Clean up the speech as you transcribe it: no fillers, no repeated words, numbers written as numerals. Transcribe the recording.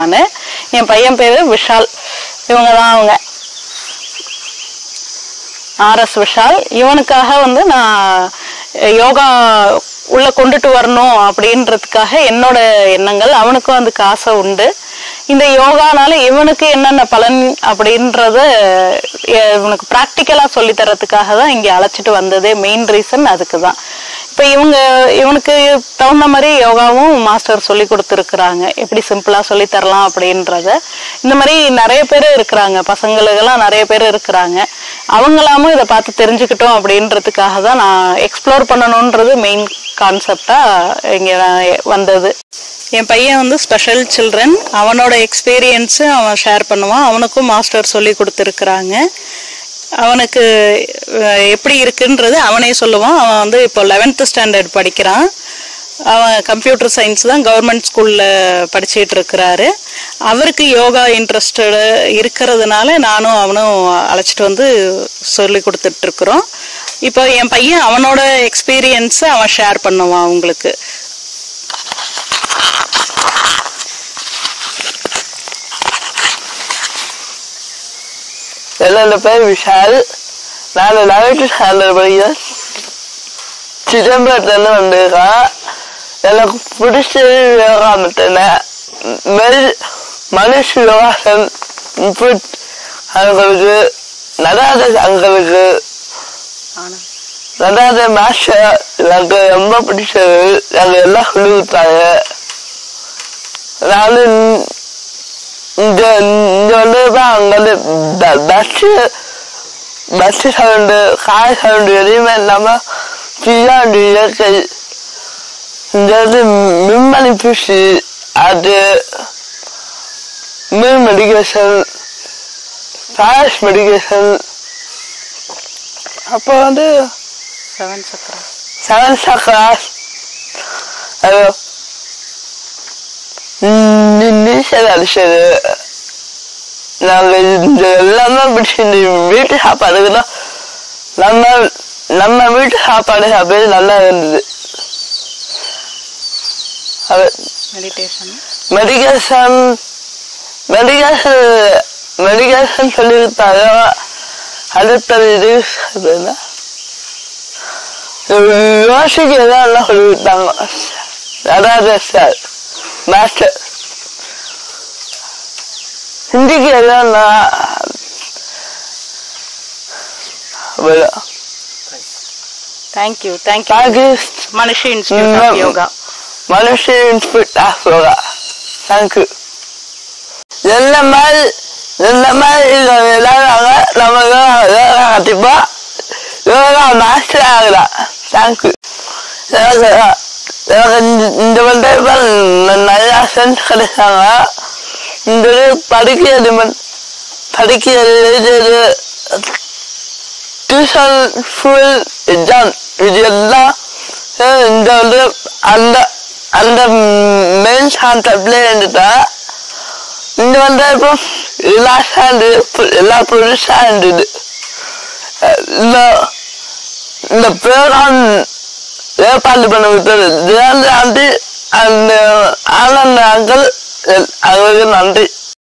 நானு. என் பையன் பேரு விஷால். இவங்கதான் அவங்க RS விஷால். இவனுக்காக நான் யோகா உள்ள கொண்டுட்டு வரணும் அப்படின்றதுக்காக என்னோட எண்ணங்கள். அவனுக்கும் அதுக்கு ஆசை உண்டு. இந்த யோகானால இவனுக்கு என்னென்ன பலன் அப்படின்றத இவனுக்கு பிராக்டிக்கலா சொல்லி தரதுக்காக தான் இங்க அழைச்சிட்டு வந்ததே. மெயின் ரீசன் அதுக்கு தான். இப்ப இவனுக்கு தகுந்த மாதிரி யோகாவும் மாஸ்டர் சொல்லி கொடுத்துருக்குறாங்க. எப்படி சிம்பிளா சொல்லி தரலாம் அப்படின்றத. இந்த மாதிரி நிறைய பேர் இருக்கிறாங்க, பசங்களுக்கெல்லாம் நிறைய பேர் இருக்கிறாங்க. அவங்களாமும் இதை பார்த்து தெரிஞ்சுக்கிட்டோம் அப்படின்றதுக்காக தான் நான் எக்ஸ்ப்ளோர் பண்ணணும்ன்றது மெயின் கான்செப்டா இங்க வந்தது. என் பையன் ஸ்பெஷல் சில்ட்ரன். அவனோட எக்ஸ்பீரியன்ஸ் அவன் ஷேர் பண்ணுவான். அவனுக்கும் மாஸ்டர் சொல்லி கொடுத்துருக்குறாங்க. அவனுக்கு எப்படி இருக்குன்றது அவனே சொல்லுவான். அவன் இப்போ 11th ஸ்டாண்டர்ட் படிக்கிறான். அவன் கம்ப்யூட்டர் சயின்ஸ் தான் கவர்மெண்ட் ஸ்கூல்ல படிச்சுட்டு இருக்கிறாரு. அவருக்கு யோகா இன்ட்ரெஸ்டட் இருக்கிறதுனால நானும் அவனும் அழைச்சிட்டு சொல்லி கொடுத்துட்டு இருக்கிறோம். இப்போ என் பையன் அவனோட எக்ஸ்பீரியன்ஸ் அவன் ஷேர் பண்ணுவான் அவங்களுக்கு. என்னோட பேர் விஷால். நான் 11th ஸ்டாண்டர்ட் படிக்கிறேன். சிதம்பரத்துல வந்திருக்கேன். எனக்கு பிடிச்சது யோகா மட்டும்தான். மனுஷ யோகாசன் அவங்களுக்கு நடாத அங்களுக்கு நடாத மாஸ்டர் எனக்கு ரொம்ப பிடிச்சது. நாங்க எல்லாம் சொல்லி கொடுத்தாங்க. நானும் இங்க அங்க பஸ் சவுண்டு கார் சவுண்டு எதுவுமே இல்லாம ஃப்ரீயாண்டு இயற்கை. இந்த மின்மணி பூசி அது மில் மெடிக்கேஷன், ஃபாரஸ்ட் மெடிக்கேஷன், அப்போ செவன் சக்ராஸ், நீச்சல் அடிச்சது. நாங்க இந்த எல்லாமே பிடிச்சிருந்து வீட்டு சாப்பாடுக்குதான் நம்ம வீட்டு சாப்பாடு சாப்பிட்டு நல்லா இருந்தது. மெடிக்கேஷன் சொல்லியிருந்தாங்க. அடுத்தது இது யோசிக்க எல்லாம் சொல்லிவிட்டாங்க. அதாவது சார் மாஸ்டர் ஹிந்திக்கு எல்லாம் தேங்க்யூ மனுஷ இன்ஸ்டிடியூட் ஆஃப் யோகா. மனுஷ இன்ஸ்டிடியூட் ஆஃப் யோகா. தேங்க்யூ. என்ன மாதிரி எல்லாரும் நம்ம யோகா கண்டிப்பா யோகா மாஸ்டர் ஆகலாம். தேங்க்யூ. எனக்கு இந்த நிறையா ஃப்ரெண்ட்ஸ் கிடைச்சாங்க. இந்த படிக்கிறது டியூஷன் ஸ்கூல் எக்ஸாம் இது எல்லாம் இந்த அந்த மெயின் கான்செப்ட்ல இருந்துட்டா இந்த இப்போ ரிலாக்ஸா இருந்தது. எல்லாம் புதுசா இருந்தது. இந்த ப்ரோக்ராம் ஏற்பாடு பண்ண விட்டது அந்த ஆனந்த அங்கிள் அவருக்கு நன்றி.